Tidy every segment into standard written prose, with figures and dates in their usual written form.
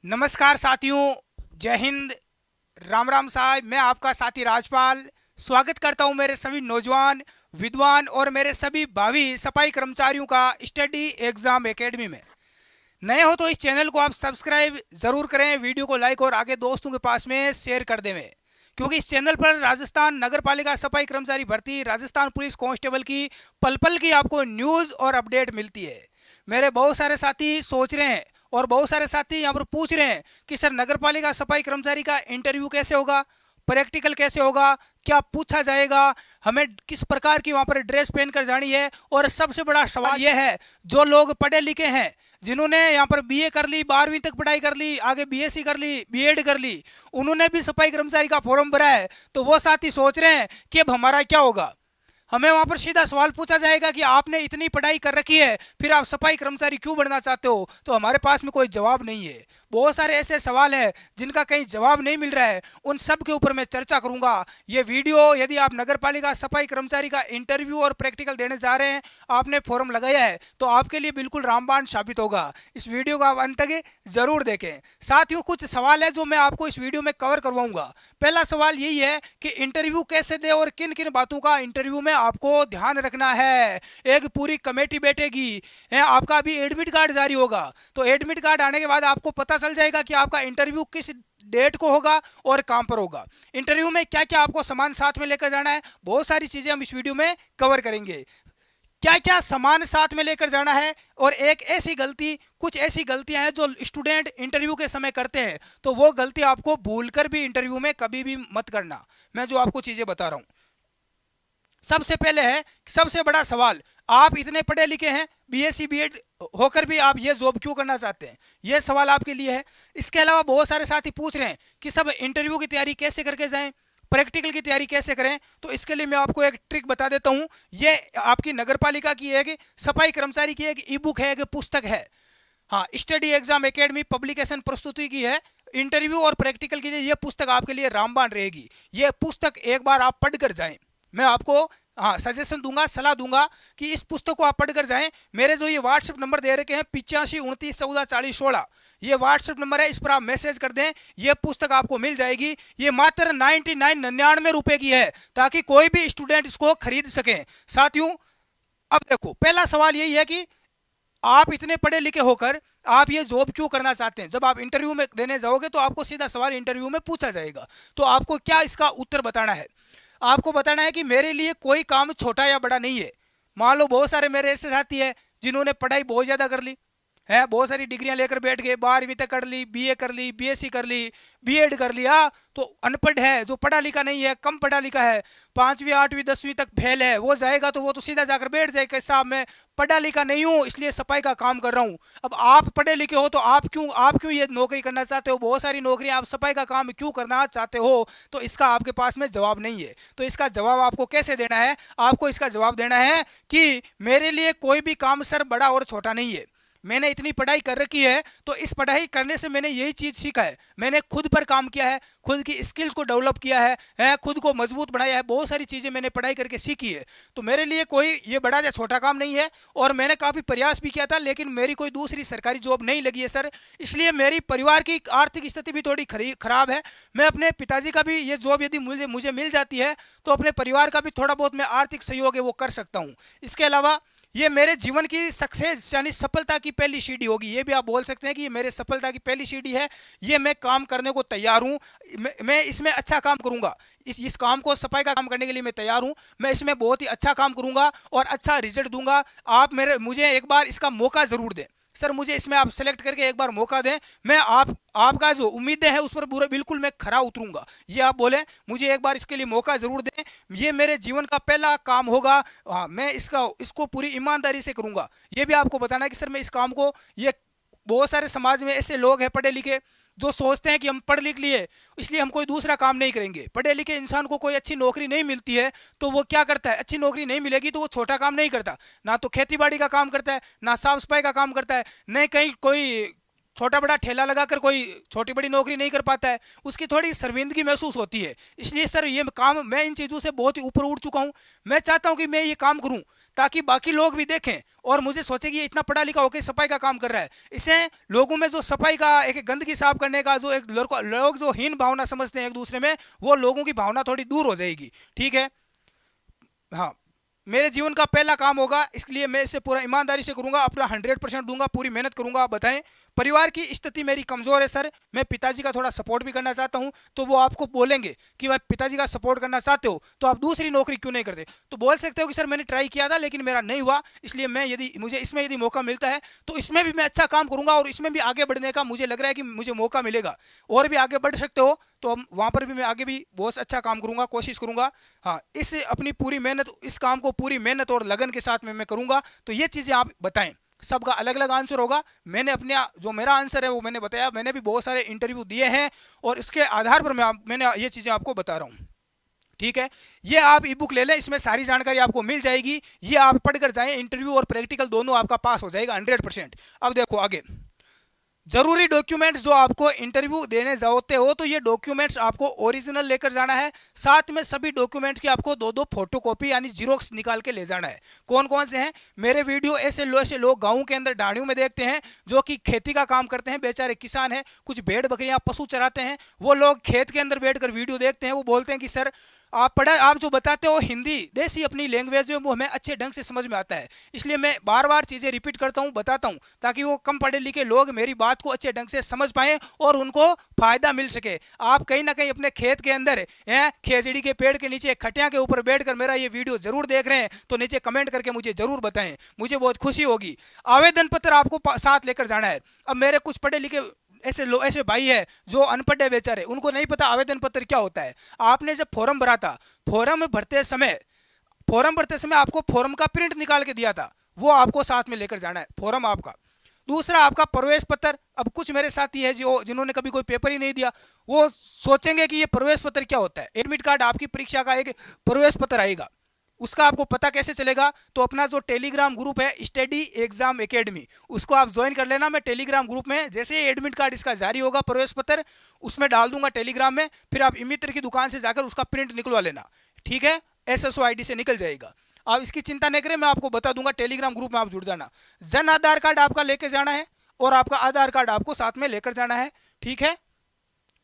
नमस्कार साथियों, जय हिंद, राम राम साहब। मैं आपका साथी राजपाल स्वागत करता हूं मेरे सभी नौजवान, विद्वान और मेरे सभी भावी सफाई कर्मचारियों का स्टडी एग्जाम एकेडमी में। नए हो तो इस चैनल को आप सब्सक्राइब जरूर करें, वीडियो को लाइक और आगे दोस्तों के पास में शेयर कर देवें, क्योंकि इस चैनल पर राजस्थान नगर पालिका सफाई कर्मचारी भर्ती, राजस्थान पुलिस कांस्टेबल की पल पल की आपको न्यूज़ और अपडेट मिलती है। मेरे बहुत सारे साथी सोच रहे हैं और बहुत सारे साथी यहाँ पर पूछ रहे हैं कि सर नगर पालिका सफाई कर्मचारी का इंटरव्यू कैसे होगा, प्रैक्टिकल कैसे होगा, क्या पूछा जाएगा, हमें किस प्रकार की वहाँ पर ड्रेस पहन कर जानी है। और सबसे बड़ा सवाल यह है, जो लोग पढ़े लिखे हैं, जिन्होंने यहाँ पर बीए कर ली, 12वीं तक पढ़ाई कर ली, आगे बीएससी कर ली, बीएड कर ली, उन्होंने भी सफाई कर्मचारी का फॉर्म भरा है। तो वो साथी सोच रहे हैं कि अब हमारा क्या होगा। हमें वहां पर सीधा सवाल पूछा जाएगा कि आपने इतनी पढ़ाई कर रखी है, फिर आप सफाई कर्मचारी क्यों बनना चाहते हो। तो हमारे पास में कोई जवाब नहीं है। बहुत सारे ऐसे सवाल हैं जिनका कहीं जवाब नहीं मिल रहा है, उन सब के ऊपर मैं चर्चा करूंगा। ये वीडियो, यदि आप नगर पालिका सफाई कर्मचारी का इंटरव्यू और प्रैक्टिकल देने जा रहे हैं, आपने फॉर्म लगाया है, तो आपके लिए बिल्कुल रामबाण साबित होगा। इस वीडियो को आप अंत तक जरूर देखें। साथियों, कुछ सवाल है जो मैं आपको इस वीडियो में कवर करवाऊंगा। पहला सवाल यही है कि इंटरव्यू कैसे दे और किन किन बातों का इंटरव्यू में आपको ध्यान रखना है। एक पूरी कमेटी बैठेगी, आपका अभी एडमिट कार्ड जारी होगा, तो एडमिट कार्ड आने के बाद आपको पता चल जाएगा कि आपका इंटरव्यू किस डेट को होगा और कहां पर होगा। इंटरव्यू में क्या क्या आपको सामान साथ में लेकर जाना है, बहुत सारी चीजें हम इस वीडियो में कवर करेंगे। क्या क्या सामान साथ में लेकर जाना है, और एक ऐसी गलती, कुछ ऐसी गलतियां हैं जो स्टूडेंट इंटरव्यू के समय करते हैं, तो वो गलती आपको भूलकर भी इंटरव्यू में कभी भी मत करना। मैं जो आपको चीजें बता रहा हूं, सबसे पहले है, सबसे बड़ा सवाल, आप इतने पढ़े लिखे हैं, बीएससी बीएड होकर भी आप ये जॉब क्यों करना चाहते हैं, ये सवाल आपके लिए है। इसके अलावा बहुत सारे साथी पूछ रहे हैं कि सब इंटरव्यू की तैयारी कैसे करके जाएं, प्रैक्टिकल की तैयारी कैसे करें। तो इसके लिए मैं आपको एक ट्रिक बता देता हूं। ये आपकी नगर पालिका की एक सफाई कर्मचारी की एक ई बुक है, एक पुस्तक है। हाँ, स्टडी एग्जाम एकेडमी पब्लिकेशन प्रस्तुति की है। इंटरव्यू और प्रैक्टिकल के लिए यह पुस्तक आपके लिए रामबाण रहेगी। यह पुस्तक एक बार आप पढ़कर जाएं। मैं आपको हाँ सजेशन दूंगा, सलाह दूंगा कि इस पुस्तक को आप पढ़कर जाएं। मेरे जो ये व्हाट्सएप नंबर दे रखे हैं 8529144016, ये व्हाट्सएप नंबर है, इस पर आप मैसेज कर दें, ये पुस्तक आपको मिल जाएगी। ये मात्र 99 की है, ताकि कोई भी स्टूडेंट इसको खरीद सके। साथियों, अब देखो, पहला सवाल यही है कि आप इतने पढ़े लिखे होकर आप ये जॉब क्यों करना चाहते हैं। जब आप इंटरव्यू में देने जाओगे तो आपको सीधा सवाल इंटरव्यू में पूछा जाएगा, तो आपको क्या इसका उत्तर बताना है। आपको बताना है कि मेरे लिए कोई काम छोटा या बड़ा नहीं है। मान लो बहुत सारे मेरे ऐसे साथी है जिन्होंने पढ़ाई बहुत ज़्यादा कर ली है, बहुत सारी डिग्रियां लेकर बैठ गए, 12वीं तक कर ली, बीए कर ली, बीएससी कर ली, बीएड कर लिया, तो अनपढ़ है, जो पढ़ा लिखा नहीं है, कम पढ़ा लिखा है, 5वीं 8वीं 10वीं तक फेल है, वो जाएगा तो वो तो सीधा जाकर बैठ जाएगा, साहब मैं पढ़ा लिखा नहीं हूँ, इसलिए सफाई का काम कर रहा हूँ। अब आप पढ़े लिखे हो तो आप क्यों ये नौकरी करना चाहते हो, बहुत सारी नौकरियां, आप सफाई का काम क्यों करना चाहते हो। तो इसका आपके पास में जवाब नहीं है। तो इसका जवाब आपको कैसे देना है, आपको इसका जवाब देना है कि मेरे लिए कोई भी काम सर बड़ा और छोटा नहीं है। मैंने इतनी पढ़ाई कर रखी है, तो इस पढ़ाई करने से मैंने यही चीज़ सीखा है। मैंने खुद पर काम किया है, खुद की स्किल्स को डेवलप किया है, खुद को मजबूत बनाया है, बहुत सारी चीज़ें मैंने पढ़ाई करके सीखी है। तो मेरे लिए कोई ये बड़ा या छोटा काम नहीं है। और मैंने काफ़ी प्रयास भी किया था, लेकिन मेरी कोई दूसरी सरकारी जॉब नहीं लगी है सर, इसलिए मेरी परिवार की आर्थिक स्थिति भी थोड़ी खराब है। मैं अपने पिताजी का भी ये जॉब यदि मुझे मिल जाती है, तो अपने परिवार का भी थोड़ा बहुत मैं आर्थिक सहयोग है वो कर सकता हूँ। इसके अलावा ये मेरे जीवन की सक्सेस यानी सफलता की पहली सीढ़ी होगी। ये भी आप बोल सकते हैं कि ये मेरे सफलता की पहली सीढ़ी है। ये मैं काम करने को तैयार हूँ, मैं इसमें अच्छा काम करूँगा। इस काम को, सफाई का काम करने के लिए मैं तैयार हूँ। मैं इसमें बहुत ही अच्छा काम करूँगा और अच्छा रिजल्ट दूंगा। आप मुझे एक बार इसका मौका ज़रूर दें सर, मुझे इसमें आप सेलेक्ट करके एक बार मौका दें। मैं आपका जो उम्मीदें हैं उस पर पूरा बिल्कुल मैं खरा उतरूंगा। ये आप बोले, मुझे एक बार इसके लिए मौका ज़रूर दें, ये मेरे जीवन का पहला काम होगा। हाँ, मैं इसको पूरी ईमानदारी से करूंगा। ये भी आपको बताना है कि सर मैं इस काम को, ये बहुत सारे समाज में ऐसे लोग हैं पढ़े लिखे जो सोचते हैं कि हम पढ़ लिख लिए इसलिए हम कोई दूसरा काम नहीं करेंगे। पढ़े लिखे इंसान को कोई अच्छी नौकरी नहीं मिलती है तो वो क्या करता है, अच्छी नौकरी नहीं मिलेगी तो वो छोटा काम नहीं करता, ना तो खेती बाड़ी का काम करता है, ना साफ सफाई का काम करता है, नहीं कहीं कोई छोटा बड़ा ठेला लगाकर कोई छोटी बड़ी नौकरी नहीं कर पाता है। उसकी थोड़ी शर्मिंदगी महसूस होती है। इसलिए सर ये काम, मैं इन चीज़ों से बहुत ही ऊपर उठ चुका हूँ। मैं चाहता हूँ कि मैं ये काम करूँ ताकि बाकी लोग भी देखें और मुझे सोचे कि ये इतना पढ़ा लिखा होकर सफाई का काम कर रहा है। इससे लोगों में जो सफाई का एक गंदगी साफ करने का जो एक लोग जो हीन भावना समझते हैं एक दूसरे में, वो लोगों की भावना थोड़ी दूर हो जाएगी। ठीक है, हाँ, मेरे जीवन का पहला काम होगा, इसलिए मैं इसे पूरा ईमानदारी से करूंगा, अपना 100% दूंगा, पूरी मेहनत करूंगा। आप बताएं, परिवार की स्थिति मेरी कमजोर है सर, मैं पिताजी का थोड़ा सपोर्ट भी करना चाहता हूं। तो वो आपको बोलेंगे कि भाई पिताजी का सपोर्ट करना चाहते हो तो आप दूसरी नौकरी क्यों नहीं करते? तो बोल सकते हो कि सर मैंने ट्राई किया था लेकिन मेरा नहीं हुआ, इसलिए मैं यदि मुझे इसमें यदि मौका मिलता है तो इसमें भी मैं अच्छा काम करूंगा और इसमें भी आगे बढ़ने का मुझे लग रहा है कि मुझे मौका मिलेगा और भी आगे बढ़ सकते हो, तो वहां पर भी मैं आगे भी बहुत अच्छा काम करूंगा, कोशिश करूंगा। हाँ, इस अपनी पूरी मेहनत, इस काम को पूरी मेहनत और लगन के साथ में मैं करूंगा। तो ये चीजें आप बताएं, सबका अलग अलग आंसर होगा। मैंने अपने जो मेरा आंसर है वो मैंने बताया, मैंने भी बहुत सारे इंटरव्यू दिए हैं और इसके आधार पर मैंने ये चीजें आपको बता रहा हूं। ठीक है, ये आप ई बुक ले लें, इसमें सारी जानकारी आपको मिल जाएगी, ये आप पढ़कर जाएं, इंटरव्यू और प्रैक्टिकल दोनों आपका पास हो जाएगा 100%। अब देखो आगे, जरूरी डॉक्यूमेंट्स जो आपको इंटरव्यू देने जाते हो तो ये डॉक्यूमेंट्स आपको ओरिजिनल लेकर जाना है, साथ में सभी डॉक्यूमेंट्स की आपको दो फोटोकॉपी यानी जीरोक्स निकाल के ले जाना है। कौन कौन से हैं? मेरे वीडियो ऐसे लोग गाँव के अंदर डाड़ियों में देखते हैं जो कि खेती का काम करते हैं, बेचारे किसान हैं, कुछ भेड़ बकरियां पशु चराते हैं, वो लोग खेत के अंदर बैठकर वीडियो देखते हैं, वो बोलते हैं कि सर आप जो बताते हो हिंदी देसी अपनी लैंग्वेज में वो हमें अच्छे ढंग से समझ में आता है, इसलिए मैं बार बार चीज़ें रिपीट करता हूँ, बताता हूँ, ताकि वो कम पढ़े लिखे लोग मेरी बात को अच्छे ढंग से समझ पाएं और उनको फायदा मिल सके। आप कहीं ना कहीं अपने खेत के अंदर खेजड़ी के पेड़ के नीचे खटिया के ऊपर बैठकर मेरा ये वीडियो जरूर देख रहे हैं तो नीचे कमेंट करके मुझे जरूर बताएं, मुझे बहुत खुशी होगी। आवेदन पत्र आपको साथ लेकर जाना है। अब मेरे कुछ पढ़े लिखे ऐसे भाई है जो अनपढ़ है बेचारे, उनको नहीं पता आवेदन पत्र क्या होता है। आपने जब फॉर्म भरा था, फॉर्म भरते समय आपको फॉर्म का प्रिंट निकाल के दिया था, वो आपको साथ में लेकर जाना है फॉर्म आपका। दूसरा आपका प्रवेश पत्र। अब कुछ मेरे साथी है जो जिन्होंने कभी कोई पेपर ही नहीं दिया, वो सोचेंगे कि ये प्रवेश पत्र क्या होता है। एडमिट कार्ड आपकी परीक्षा का एक प्रवेश पत्र आएगा, उसका आपको पता कैसे चलेगा? तो अपना जो टेलीग्राम ग्रुप है स्टडी एग्जाम एकेडमी, उसको आप ज्वाइन कर लेना। मैं टेलीग्राम ग्रुप में जैसे ही एडमिट कार्ड इसका जारी होगा प्रवेश पत्र उसमें डाल दूंगा टेलीग्राम में, फिर आप मित्र की दुकान से जाकर उसका प्रिंट निकलवा लेना। ठीक है, SSO ID से निकल जाएगा, आप इसकी चिंता नहीं करें, मैं आपको बता दूंगा। टेलीग्राम ग्रुप में आप जुड़ जाना। जन आधार कार्ड आपका लेके जाना है और आपका आधार कार्ड आपको साथ में लेकर जाना है। ठीक है,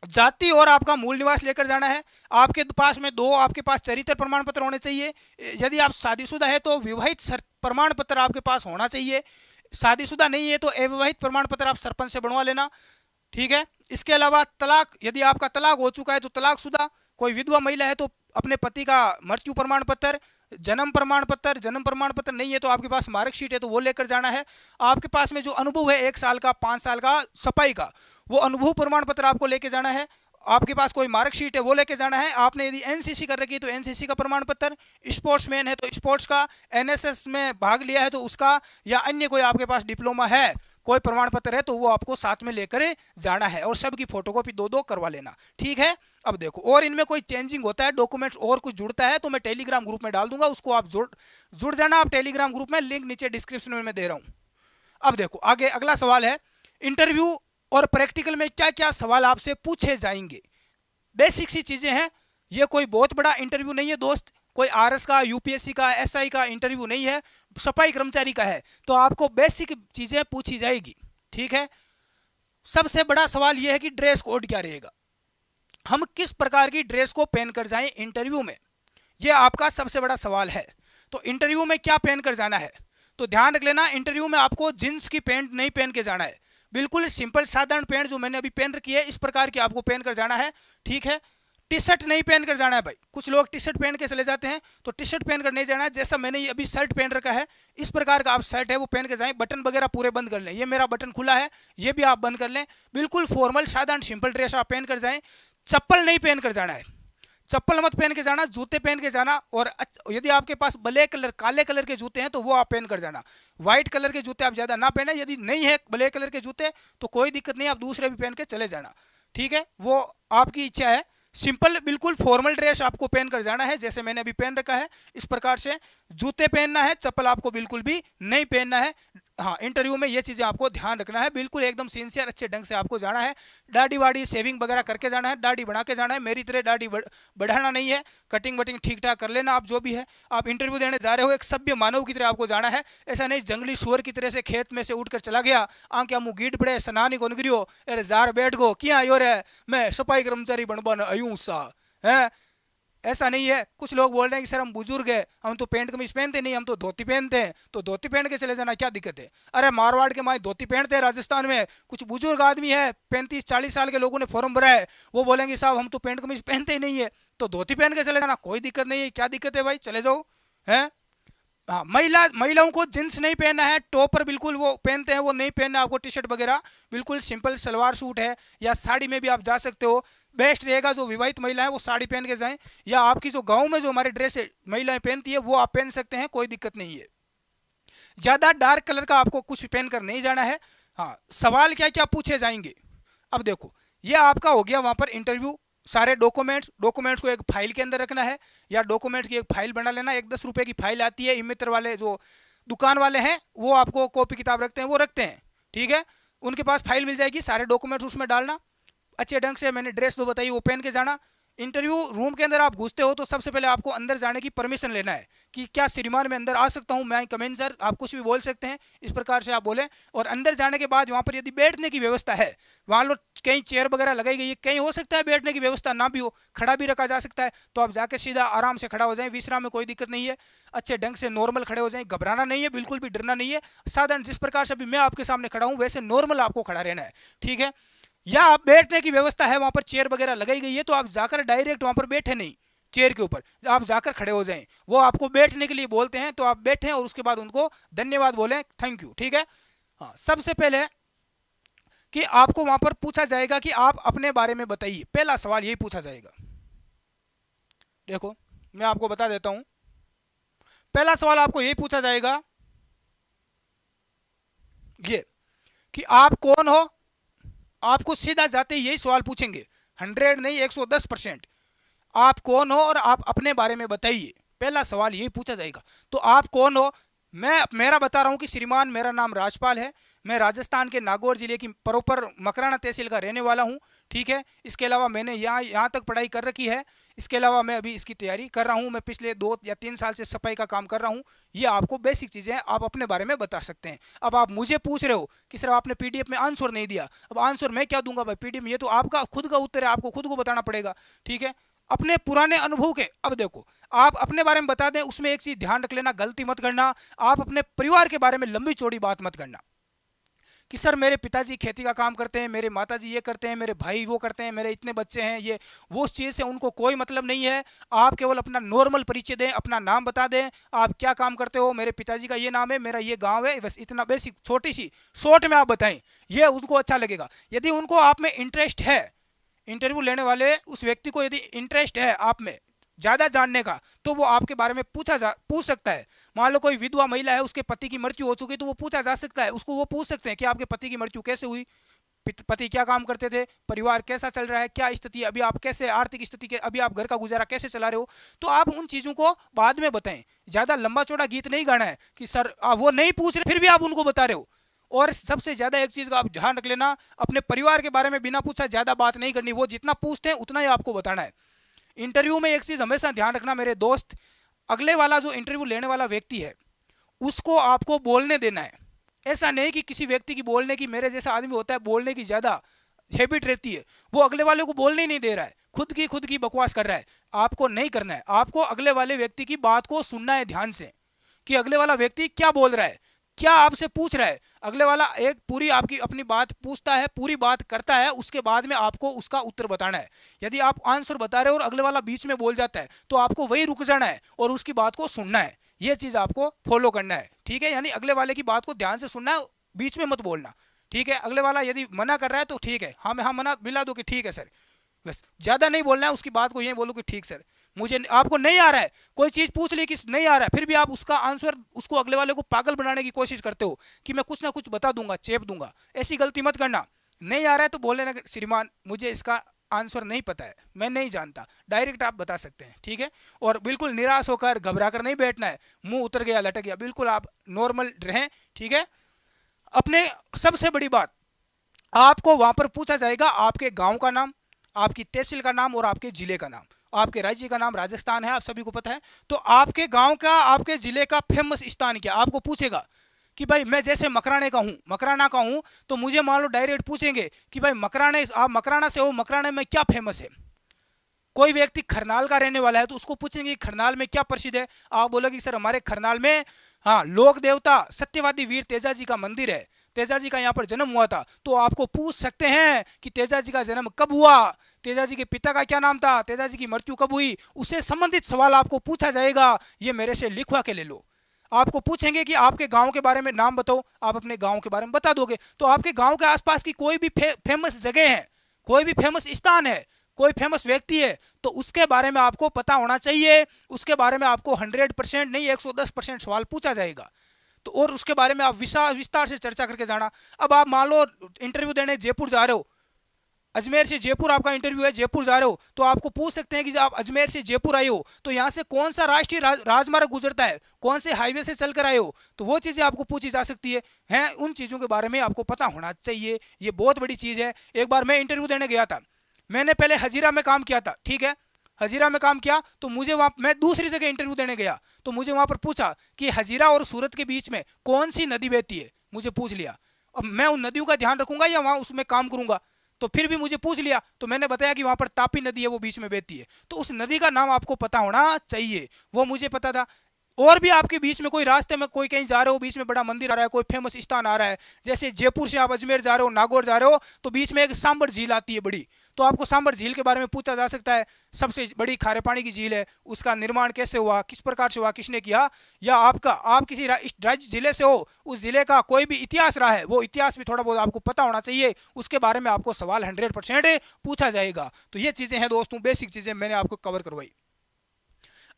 जाति और आपका मूल निवास लेकर जाना है। आपके पास में आपके पास चरित्र प्रमाण पत्र होने चाहिए। यदि आप शादीशुदा है तो विवाहित प्रमाण पत्र आपके पास होना चाहिए, शादीशुदा नहीं है तो अविवाहित प्रमाण पत्र आप सरपंच से बनवा लेना। ठीक है, इसके अलावा तलाक, यदि आपका तलाक हो चुका है तो तलाकशुदा, कोई विधवा महिला है तो अपने पति का मृत्यु प्रमाण पत्र, जन्म प्रमाण पत्र नहीं है तो आपके पास मार्कशीट है तो वो लेकर जाना है। आपके पास में जो अनुभव है 1 साल का 5 साल का सफाई का, वो अनुभव प्रमाण पत्र आपको लेके जाना है। आपके पास कोई मार्कशीट है वो लेके जाना है। आपने यदि NCC कर रखी है तो NCC का प्रमाण पत्र, स्पोर्ट्समैन है तो स्पोर्ट्स का, NSS में भाग लिया है तो उसका, या अन्य कोई आपके पास डिप्लोमा है कोई प्रमाण पत्र है तो वो आपको साथ में लेकर जाना है और सबकी फोटोकॉपी 2-2 करवा लेना। ठीक है, अब देखो, और इनमें कोई चेंजिंग होता है, डॉक्यूमेंट्स और कुछ जुड़ता है तो मैं टेलीग्राम ग्रुप में डाल दूंगा, उसको आप जुड़ जाना। आप टेलीग्राम ग्रुप में, लिंक नीचे डिस्क्रिप्शन में मैं दे रहा हूं। अब देखो आगे अगला सवाल है, इंटरव्यू और प्रैक्टिकल में क्या क्या सवाल आपसे पूछे जाएंगे। बेसिक सी चीजें हैं, ये कोई बहुत बड़ा इंटरव्यू नहीं है दोस्त, कोई RS का, UPSC का, SI का इंटरव्यू नहीं है, सफाई कर्मचारी का है, तो आपको बेसिक चीजें पूछी जाएगी। ठीक है, सबसे बड़ा सवाल यह है कि ड्रेस कोड क्या रहेगा, हम किस प्रकार की ड्रेस को पहन कर जाएं इंटरव्यू में, यह आपका सबसे बड़ा सवाल है। तो इंटरव्यू में क्या पहन कर जाना है, तो ध्यान रख लेना, इंटरव्यू में आपको जींस की पैंट नहीं पहन के जाना है, बिल्कुल सिंपल साधारण पैंट जो मैंने अभी पहन रखी है इस प्रकार की आपको पहन कर जाना है। ठीक है, टी शर्ट नहीं पहन कर जाना है भाई, कुछ लोग टी शर्ट पहन के चले जाते हैं, तो टी शर्ट पहन कर नहीं जाना है। जैसा मैंने ये अभी शर्ट पहन रखा है इस प्रकार का आप शर्ट है वो पहन के जाएं, बटन वगैरह पूरे बंद कर लें, ये मेरा बटन खुला है ये भी आप बंद कर लें, बिल्कुल फॉर्मल साधारण सिंपल ड्रेस आप पहन कर जाएं। चप्पल नहीं पहन कर जाना है, चप्पल मत पहन के जाना, जूते पहन के जाना। और यदि आपके पास ब्लैक कलर, काले कलर के जूते हैं तो वो आप पहन कर जाना, व्हाइट कलर के जूते आप ज़्यादा ना पहने। यदि नहीं है ब्लैक कलर के जूते तो कोई दिक्कत नहीं, आप दूसरे भी पहन के चले जाना। ठीक है, वो आपकी इच्छा है। सिंपल बिल्कुल फॉर्मल ड्रेस आपको पहन कर जाना है, जैसे मैंने अभी पहन रखा है इस प्रकार से। जूते पहनना है, चप्पल आपको बिल्कुल भी नहीं पहनना है। हाँ, इंटरव्यू में ये चीज़ें आपको ध्यान रखना है, बिल्कुल एकदम सिंसियर अच्छे ढंग से आपको जाना है। दाढ़ी वाड़ी शेविंग वगैरह करके जाना है, दाढ़ी बना के जाना है, मेरी तरह दाढ़ी बढ़ाना नहीं है। कटिंग वटिंग ठीक ठाक कर लेना, आप जो भी है। आप इंटरव्यू देने जा रहे हो एक सभ्य मानव की तरह आपको जाना है, ऐसा नहीं जंगली सुअर की तरह से खेत में से उठकर चला गया, आंखें मुँह गीट पड़े सनानी को निगरियो, अरे जार बैठ गो क्या आयो रे, मैं सफाई कर्मचारी बनवाना आयूँ सा है। ऐसा नहीं है। कुछ लोग बोल रहे हैं कि सर हम बुजुर्ग हैं, हम तो पैंट कमीज पहनते नहीं, हम तो धोती पहनते हैं, तो धोती पहन के चले जाना क्या दिक्कत है। अरे मारवाड़ के माए धोती पहनते हैं, राजस्थान में कुछ बुजुर्ग आदमी है 35-40 साल के लोगों ने फॉर्म भरा है, वो बोलेंगे साहब हम तो पैंट कमीज पहनते ही नहीं है, तो धोती पहन के चले जाना, कोई दिक्कत नहीं है, क्या दिक्कत है भाई, चले जाओ है। हाँ, महिलाओं को जींस नहीं पहनना है, टॉपर बिल्कुल वो पहनते हैं वो नहीं पहनना आपको, टी शर्ट वगैरह बिल्कुल सिंपल सलवार सूट है या साड़ी में भी आप जा सकते हो। बेस्ट रहेगा जो विवाहित महिला है वो साड़ी पहन के जाएं, या आपकी जो गांव में जो हमारी ड्रेस है महिलाएं पहनती है वो आप पहन सकते हैं, कोई दिक्कत नहीं है। ज़्यादा डार्क कलर का आपको कुछ पहन कर नहीं जाना है। हाँ, सवाल क्या क्या पूछे जाएंगे, अब देखो ये आपका हो गया वहाँ पर इंटरव्यू। सारे डॉक्यूमेंट्स को एक फाइल के अंदर रखना है, या डॉक्यूमेंट्स की एक फाइल बना लेना। एक 10 रुपये की फाइल आती है, इमित्र वाले जो दुकान वाले हैं वो आपको कॉपी किताब रखते हैं, वो रखते हैं, ठीक है। उनके पास फाइल मिल जाएगी, सारे डॉक्यूमेंट्स उसमें डालना, अच्छे ढंग से मैंने ड्रेस जो बताई वो पहन के जाना। इंटरव्यू रूम के अंदर आप घुसते हो तो सबसे पहले आपको अंदर जाने की परमिशन लेना है कि क्या श्रीमान मैं अंदर आ सकता हूं, मैं कम इन सर, आप कुछ भी बोल सकते हैं, इस प्रकार से आप बोले। और अंदर जाने के बाद वहां पर यदि बैठने की व्यवस्था है, वहां लो कहीं चेयर वगैरह लगाई गई है, कहीं हो सकता है बैठने की व्यवस्था ना भी हो, खड़ा भी रखा जा सकता है, तो आप जाके सीधा आराम से खड़ा हो जाएं, विश्राम में कोई दिक्कत नहीं है। अच्छे ढंग से नॉर्मल खड़े हो जाएं, घबराना नहीं है, बिल्कुल भी डरना नहीं है। साधारण जिस प्रकार से अभी मैं आपके सामने खड़ा हूं वैसे नॉर्मल आपको खड़ा रहना है, ठीक है। या आप बैठने की व्यवस्था है, वहां पर चेयर वगैरह लगाई गई है, तो आप जाकर डायरेक्ट वहां पर बैठे नहीं, चेयर के ऊपर आप जाकर खड़े हो जाएं। वो आपको बैठने के लिए बोलते हैं तो आप बैठें और उसके बाद उनको धन्यवाद बोलें, थैंक यू, ठीक है। हाँ, सबसे पहले कि आपको वहां पर पूछा जाएगा कि आप अपने बारे में बताइए, पहला सवाल यही पूछा जाएगा। देखो मैं आपको बता देता हूं, पहला सवाल आपको यही पूछा जाएगा ये कि आप कौन हो। आपको सीधा जाते ही यही सवाल पूछेंगे, 100 नहीं 110%। आप कौन हो और आप अपने बारे में बताइए, पहला सवाल यही पूछा जाएगा। तो आप कौन हो, मैं मेरा बता रहा हूं कि श्रीमान मेरा नाम राजपाल है, मैं राजस्थान के नागौर जिले की प्रॉपर मकराना तहसील का रहने वाला हूं, ठीक है। इसके अलावा मैंने यहाँ तक पढ़ाई कर रखी है, इसके अलावा मैं अभी इसकी तैयारी कर रहा हूं, मैं पिछले 2 या 3 साल से सफाई का काम कर रहा हूं। ये आपको बेसिक चीज़ें हैं, आप अपने बारे में बता सकते हैं। अब आप मुझे पूछ रहे हो कि सर आपने पीडीएफ में आंसर नहीं दिया, अब आंसर मैं क्या दूंगा भाई पीडीएफ में, ये तो आपका खुद का उत्तर है, आपको खुद को बताना पड़ेगा, ठीक है। अपने पुराने अनुभव के, अब देखो आप अपने बारे में बता दें, उसमें एक चीज ध्यान रख लेना, गलती मत करना, आप अपने परिवार के बारे में लंबी चौड़ी बात मत करना कि सर मेरे पिताजी खेती का काम करते हैं, मेरे माताजी ये करते हैं, मेरे भाई वो करते हैं, मेरे इतने बच्चे हैं, ये वो उस चीज़ से उनको कोई मतलब नहीं है। आप केवल अपना नॉर्मल परिचय दें, अपना नाम बता दें, आप क्या काम करते हो, मेरे पिताजी का ये नाम है, मेरा ये गांव है, बस इतना बेसिक छोटी सी शॉर्ट में आप बताएं, ये उनको अच्छा लगेगा। यदि उनको आप में इंटरेस्ट है, इंटरव्यू लेने वाले उस व्यक्ति को यदि इंटरेस्ट है आप में ज़्यादा जानने का, तो वो आपके बारे में पूछ सकता है। मान लो कोई विधवा महिला है, उसके पति की मृत्यु हो चुकी, तो वो पूछा जा सकता है, उसको वो पूछ सकते हैं कि आपके पति की मृत्यु कैसे हुई, पति क्या काम करते थे, परिवार कैसा चल रहा है, क्या स्थिति है अभी, आप कैसे आर्थिक स्थिति के अभी आप घर का गुजारा कैसे चला रहे हो। तो आप उन चीज़ों को बाद में बताएं, ज़्यादा लंबा चौड़ा गीत नहीं गाना है कि सर वो नहीं पूछ रहे फिर भी आप उनको बता रहे हो। और सबसे ज़्यादा एक चीज़ का आप ध्यान रख लेना, अपने परिवार के बारे में बिना पूछा ज़्यादा बात नहीं करनी, वो जितना पूछते हैं उतना ही आपको बताना है। इंटरव्यू में एक चीज़ हमेशा ध्यान रखना मेरे दोस्त, अगले वाला जो इंटरव्यू लेने वाला व्यक्ति है उसको आपको बोलने देना है। ऐसा नहीं कि किसी व्यक्ति की बोलने की, मेरे जैसा आदमी होता है बोलने की ज़्यादा हैबिट रहती है, वो अगले वाले को बोलने ही नहीं दे रहा है, खुद की बकवास कर रहा है। आपको नहीं करना है, आपको अगले वाले व्यक्ति की बात को सुनना है ध्यान से कि अगले वाला व्यक्ति क्या बोल रहा है, क्या आपसे पूछ रहा है। अगले वाला एक पूरी आपकी अपनी बात पूछता है, पूरी बात करता है, उसके बाद में आपको उसका उत्तर बताना है। यदि आप आंसर बता रहे हो और अगले वाला बीच में बोल जाता है तो आपको वही रुक जाना है और उसकी बात को सुनना है। यह चीज़ आपको फॉलो करना है, ठीक है। यानी अगले वाले की बात को ध्यान से सुनना है, बीच में मत बोलना, ठीक है। अगले वाला यदि मना कर रहा है तो ठीक है, हाँ मैं हाँ मना मिला दो कि ठीक है सर, बस ज़्यादा नहीं बोलना है, उसकी बात को यही बोलो कि ठीक सर मुझे आपको नहीं आ रहा है, कोई चीज़ पूछ ली कि नहीं आ रहा है, फिर भी आप उसका आंसर उसको अगले वाले को पागल बनाने की कोशिश करते हो कि मैं कुछ ना कुछ बता दूंगा, चेप दूंगा। ऐसी गलती मत करना। नहीं आ रहा है तो बोल लेना श्रीमान मुझे इसका आंसर नहीं पता है, मैं नहीं जानता, डायरेक्ट आप बता सकते हैं, ठीक है। और बिल्कुल निराश होकर घबरा कर नहीं बैठना है, मुंह उतर गया लटक गया, बिल्कुल आप नॉर्मल रहें, ठीक है। अपने सबसे बड़ी बात, आपको वहां पर पूछा जाएगा आपके गांव का नाम, आपकी तहसील का नाम और आपके जिले का नाम। आपके राज्य का नाम राजस्थान है, आप सभी को पता है। तो आपके गांव का, आपके जिले का फेमस स्थान क्या, आपको पूछेगा कि भाई मैं जैसे मकराने का हूँ, मकराना का हूँ, तो मुझे मान लो डायरेक्ट पूछेंगे कि भाई मकराने, आप मकराना से हो, मकराने में क्या फेमस है। कोई व्यक्ति खरनाल का रहने वाला है तो उसको पूछेंगे खरनाल में क्या प्रसिद्ध है। आप बोलोगे सर हमारे खरनाल में हाँ लोक देवता सत्यवादी वीर तेजा जी का मंदिर है, तेजा जी का यहाँ पर जन्म हुआ था। तो आपको पूछ सकते हैं कि तेजा जी का जन्म कब हुआ, तेजा जी के पिता का क्या नाम था, तेजा जी की मृत्यु कब हुई, उससे संबंधित सवाल आपको पूछा जाएगा। ये मेरे से लिखवा के ले लो। आपको पूछेंगे कि आपके गांव के बारे में नाम बताओ, आप अपने गांव के बारे में बता दोगे। तो आपके गांव के आसपास की कोई भी फेमस जगह है, कोई भी फेमस स्थान है, कोई फेमस व्यक्ति है, तो उसके बारे में आपको पता होना चाहिए। उसके बारे में आपको 100% नहीं 110% सवाल पूछा जाएगा। तो और उसके बारे में आप विस्तार से चर्चा करके जाना। अब आप मान लो इंटरव्यू देने जयपुर जा रहे हो, अजमेर से जयपुर आपका इंटरव्यू है, जयपुर जा रहे हो, तो आपको पूछ सकते हैं कि जब आप अजमेर से जयपुर आए हो तो यहाँ से कौन सा राष्ट्रीय राजमार्ग गुजरता है, कौन से हाईवे से चलकर आए हो। तो वो चीज़ें आपको पूछी जा सकती है उन चीज़ों के बारे में आपको पता होना चाहिए। ये बहुत बड़ी चीज़ है। एक बार मैं इंटरव्यू देने गया था, मैंने पहले हजीरा में काम किया था, ठीक है, हजीरा में काम किया, तो मुझे वहाँ, मैं दूसरी जगह इंटरव्यू देने गया तो मुझे वहाँ पर पूछा कि हजीरा और सूरत के बीच में कौन सी नदी बहती है, मुझे पूछ लिया। अब मैं उन नदियों का ध्यान रखूंगा या वहाँ उसमें काम करूंगा, तो फिर भी मुझे पूछ लिया, तो मैंने बताया कि वहाँ पर तापी नदी है, वो बीच में बहती है। तो उस नदी का नाम आपको पता होना चाहिए, वो मुझे पता था। और भी आपके बीच में कोई रास्ते में कोई कहीं जा रहे हो, बीच में बड़ा मंदिर आ रहा है, कोई फेमस स्थान आ रहा है, जैसे जयपुर से आप अजमेर जा रहे हो, नागौर जा रहे हो, तो बीच में एक सांबर झील आती है बड़ी, तो आपको सांबर झील के बारे में पूछा जा सकता है। सबसे बड़ी खारे पानी की झील है, उसका निर्माण कैसे हुआ, किस प्रकार से हुआ, किसने किया। या आप किसी राज्य जिले से हो, उस जिले का कोई भी इतिहास रहा है, वो इतिहास भी थोड़ा बहुत आपको पता होना चाहिए, उसके बारे में आपको सवाल 100% पूछा जाएगा। तो ये चीज़ें हैं दोस्तों, बेसिक चीज़ें मैंने आपको कवर करवाई।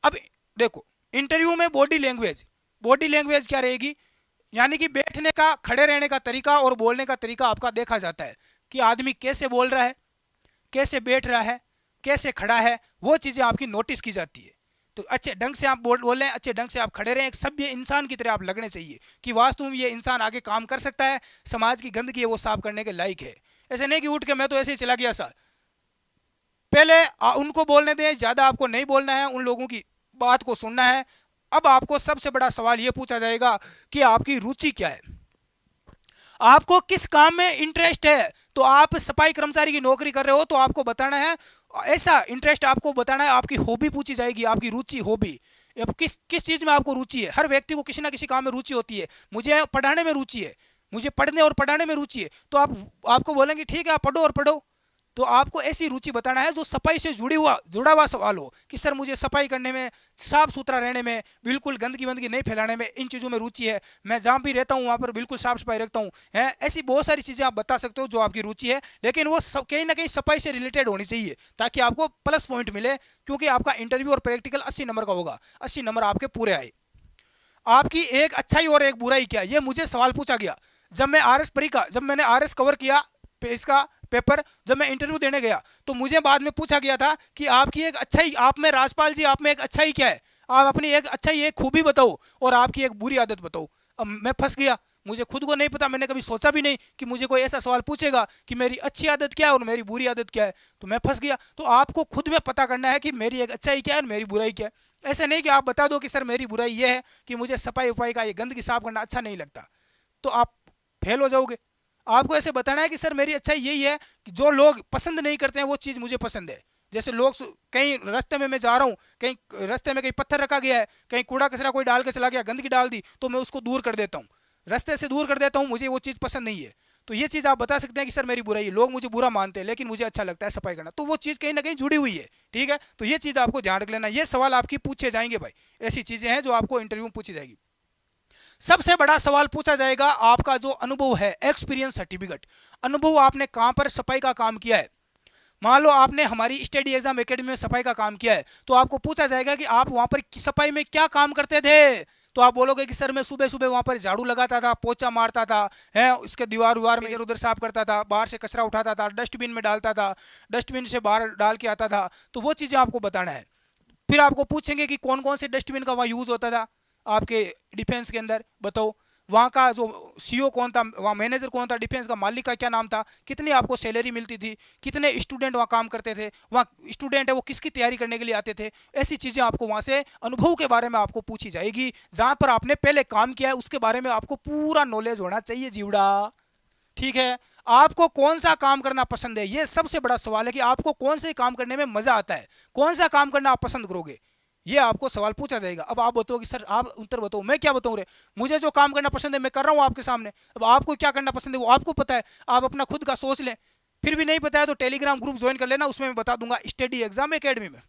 अब देखो इंटरव्यू में बॉडी लैंग्वेज क्या रहेगी, यानी कि बैठने का, खड़े रहने का तरीका और बोलने का तरीका आपका देखा जाता है कि आदमी कैसे बोल रहा है, कैसे बैठ रहा है, कैसे खड़ा है, वो चीज़ें आपकी नोटिस की जाती है। तो अच्छे ढंग से आप बोलें, अच्छे ढंग से आप खड़े रहें, एक सभ्य इंसान की तरह आप लगने चाहिए कि वास्तव में ये इंसान आगे काम कर सकता है, समाज की गंदगी है वो साफ करने के लायक है। ऐसे नहीं कि उठ के मैं तो ऐसे ही चला गया सर। पहले उनको बोलने दें, ज़्यादा आपको नहीं बोलना है, उन लोगों की बात को सुनना है। अब आपको सबसे बड़ा सवाल ये पूछा जाएगा कि आपकी रुचि क्या है, आपको किस काम में इंटरेस्ट है। तो आप सफाई कर्मचारी की नौकरी कर रहे हो तो आपको बताना है ऐसा इंटरेस्ट, आपको बताना है। आपकी हॉबी पूछी जाएगी, आपकी रुचि, हॉबी, अब किस किस चीज़ में आपको रुचि है। हर व्यक्ति को किसी ना किसी काम में रुचि होती है। मुझे पढ़ाने में रुचि है, मुझे पढ़ने और पढ़ाने में रुचि है, तो आपको बोलेंगे ठीक है आप पढ़ो और पढ़ो। तो आपको ऐसी रुचि बताना है जो सफाई से जुड़ा हुआ सवाल हो कि सर मुझे सफाई करने में, साफ सुथरा रहने में, बिल्कुल गंदगी वंदगी नहीं फैलाने में, इन चीज़ों में रुचि है। मैं जहाँ भी रहता हूँ वहाँ पर बिल्कुल साफ सफाई रखता हूँ, है। ऐसी बहुत सारी चीज़ें आप बता सकते हो जो आपकी रुचि है, लेकिन वो कहीं ना कहीं सफाई से रिलेटेड होनी चाहिए ताकि आपको प्लस पॉइंट मिले, क्योंकि आपका इंटरव्यू और प्रैक्टिकल 80 नंबर का होगा, 80 नंबर आपके पूरे आए। आपकी एक अच्छाई और एक बुराई क्या, ये मुझे सवाल पूछा गया जब मैंने RS कवर किया इसका पेपर, जब मैं इंटरव्यू देने गया तो मुझे बाद में पूछा गया था कि आपकी एक अच्छाई, आप में राजपाल जी, आप में एक अच्छाई क्या है, आप अपनी एक अच्छाई, एक खूबी बताओ और आपकी एक बुरी आदत बताओ। अब मैं फंस गया, मुझे खुद को नहीं पता, मैंने कभी सोचा भी नहीं कि मुझे कोई ऐसा सवाल पूछेगा कि मेरी अच्छी आदत क्या है और मेरी बुरी आदत क्या है, तो मैं फंस गया। तो आपको खुद में पता करना है कि मेरी एक अच्छाई क्या है और मेरी बुराई क्या है। ऐसा नहीं कि आप बता दो कि सर मेरी बुराई ये है कि मुझे सफाई उफाई का, ये गंदगी साफ करना अच्छा नहीं लगता, तो आप फेल हो जाओगे। आपको ऐसे बताना है कि सर मेरी अच्छाई यही है कि जो लोग पसंद नहीं करते हैं वो चीज़ मुझे पसंद है। जैसे लोग कहीं रास्ते में मैं जा रहा हूँ, कहीं रास्ते में कहीं पत्थर रखा गया है, कहीं कूड़ा कचरा कोई डाल के चला गया, गंदगी डाल दी, तो मैं उसको दूर कर देता हूँ, रास्ते से दूर कर देता हूँ, मुझे वो चीज़ पसंद नहीं है। तो ये चीज़ आप बता सकते हैं कि सर मेरी बुराई है, लोग मुझे बुरा मानते हैं लेकिन मुझे अच्छा लगता है सफाई करना, तो वो चीज़ कहीं ना कहीं जुड़ी हुई है, ठीक है। तो ये चीज़ आपको ध्यान रख लेना, ये सवाल आपकी पूछे जाएंगे भाई, ऐसी चीज़ें हैं जो आपको इंटरव्यू में पूछी जाएगी। सबसे बड़ा सवाल पूछा जाएगा आपका जो अनुभव है, एक्सपीरियंस सर्टिफिकेट, अनुभव, आपने कहां पर सफाई का काम किया है। मान लो आपने हमारी स्टडी एग्जाम एकेडमी में सफाई का काम किया है, तो आपको पूछा जाएगा कि आप वहां पर सफाई में क्या काम करते थे। तो आप बोलोगे कि सर मैं सुबह सुबह वहां पर झाड़ू लगाता था, पोछा मारता था, है, उसके दीवार उवार में इधर उधर साफ करता था, बाहर से कचरा उठाता था, डस्टबिन में डालता था, डस्टबिन से बाहर डाल के आता था। तो वो चीज़ें आपको बताना है। फिर आपको पूछेंगे कि कौन कौन से डस्टबिन का वहाँ यूज़ होता था आपके डिफेंस के अंदर, बताओ। वहाँ का जो सीईओ कौन था, वहाँ मैनेजर कौन था, डिफेंस का मालिक का क्या नाम था, कितनी आपको सैलरी मिलती थी, कितने स्टूडेंट वहाँ काम करते थे, वहाँ स्टूडेंट है वो किसकी तैयारी करने के लिए आते थे। ऐसी चीज़ें आपको वहाँ से अनुभव के बारे में आपको पूछी जाएगी। जहाँ पर आपने पहले काम किया है उसके बारे में आपको पूरा नॉलेज होना चाहिए जीवड़ा। ठीक है। आपको कौन सा काम करना पसंद है, ये सबसे बड़ा सवाल है कि आपको कौन से काम करने में मजा आता है, कौन सा काम करना आप पसंद करोगे, ये आपको सवाल पूछा जाएगा। अब आप बताओ कि सर आप उत्तर बताओ, मैं क्या बताऊं रे, मुझे जो काम करना पसंद है मैं कर रहा हूं आपके सामने। अब आपको क्या करना पसंद है वो आपको पता है, आप अपना खुद का सोच लें। फिर भी नहीं पता है तो टेलीग्राम ग्रुप ज्वाइन कर लेना, उसमें मैं बता दूंगा स्टडी एग्जाम एकेडमी में।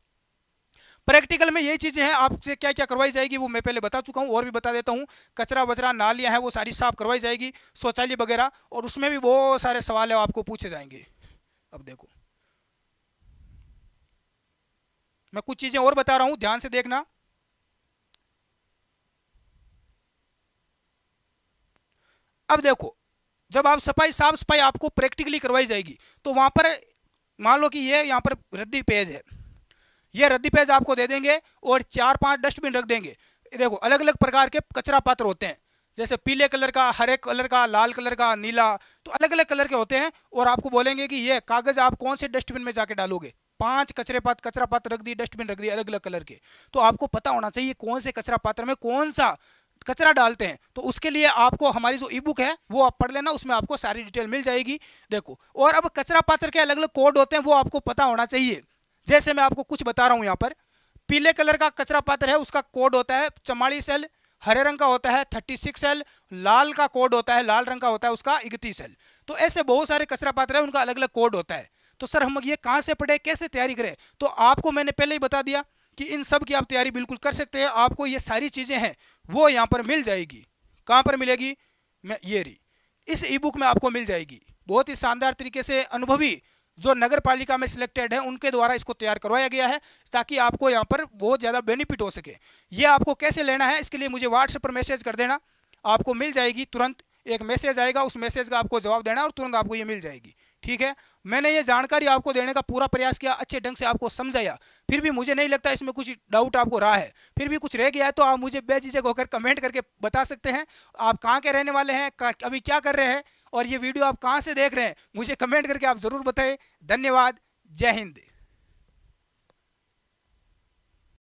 प्रैक्टिकल में यही चीज़ें हैं, आपसे क्या क्या करवाई जाएगी वो मैं पहले बता चुका हूँ, और भी बता देता हूँ। कचरा वचरा नालियाँ हैं वो सारी साफ करवाई जाएगी, शौचालय वगैरह, और उसमें भी बहुत सारे सवाल है आपको पूछे जाएंगे। अब देखो मैं कुछ चीज़ें और बता रहा हूँ, ध्यान से देखना। अब देखो, जब आप सफाई साफ सफाई आपको प्रैक्टिकली करवाई जाएगी तो वहाँ पर मान लो कि ये यहाँ पर रद्दी पेज है, ये रद्दी पेज आपको दे देंगे और 4-5 डस्टबिन रख देंगे। देखो अलग अलग प्रकार के कचरा पात्र होते हैं, जैसे पीले कलर का, हरे कलर का, लाल कलर का, नीला, तो अलग अलग कलर के होते हैं। और आपको बोलेंगे कि ये कागज आप कौन से डस्टबिन में जाके डालोगे। 5 कचरा पात्र रख दिए, डस्टबिन रख दिए अलग अलग कलर के। तो आपको पता होना चाहिए कौन से कचरा पात्र में कौन सा कचरा डालते हैं। तो उसके लिए आपको हमारी जो ई बुक है वो आप पढ़ लेना, उसमें आपको सारी डिटेल मिल जाएगी। देखो, और अब कचरा पात्र के अलग अलग कोड होते हैं वो आपको पता होना चाहिए। जैसे मैं आपको कुछ बता रहा हूं यहाँ पर, पीले कलर का कचरा पात्र है उसका कोड होता है 44L, हरे रंग का होता है 36L, लाल का कोड होता है, लाल रंग का होता है उसका 31L। तो ऐसे बहुत सारे कचरा पात्र है, उनका अलग अलग कोड होता है। तो सर हम ये कहाँ से पढ़े, कैसे तैयारी करें, तो आपको मैंने पहले ही बता दिया कि इन सब की आप तैयारी बिल्कुल कर सकते हैं। आपको ये सारी चीज़ें हैं वो यहाँ पर मिल जाएगी। कहाँ पर मिलेगी, मैं ये रही इस ई बुक में आपको मिल जाएगी। बहुत ही शानदार तरीके से अनुभवी जो नगर पालिका में सिलेक्टेड है उनके द्वारा इसको तैयार करवाया गया है, ताकि आपको यहाँ पर बहुत ज़्यादा बेनिफिट हो सके। ये आपको कैसे लेना है इसके लिए मुझे व्हाट्सएप पर मैसेज कर देना, आपको मिल जाएगी। तुरंत एक मैसेज आएगा, उस मैसेज का आपको जवाब देना और तुरंत आपको ये मिल जाएगी। ठीक है, मैंने ये जानकारी आपको देने का पूरा प्रयास किया, अच्छे ढंग से आपको समझाया, फिर भी मुझे नहीं लगता इसमें कुछ डाउट आपको रहा है। फिर भी कुछ रह गया है तो आप मुझे बेझिझक होकर कमेंट करके बता सकते हैं। आप कहाँ के रहने वाले हैं, अभी क्या कर रहे हैं, और ये वीडियो आप कहाँ से देख रहे हैं, मुझे कमेंट करके आप ज़रूर बताएं। धन्यवाद, जय हिंद।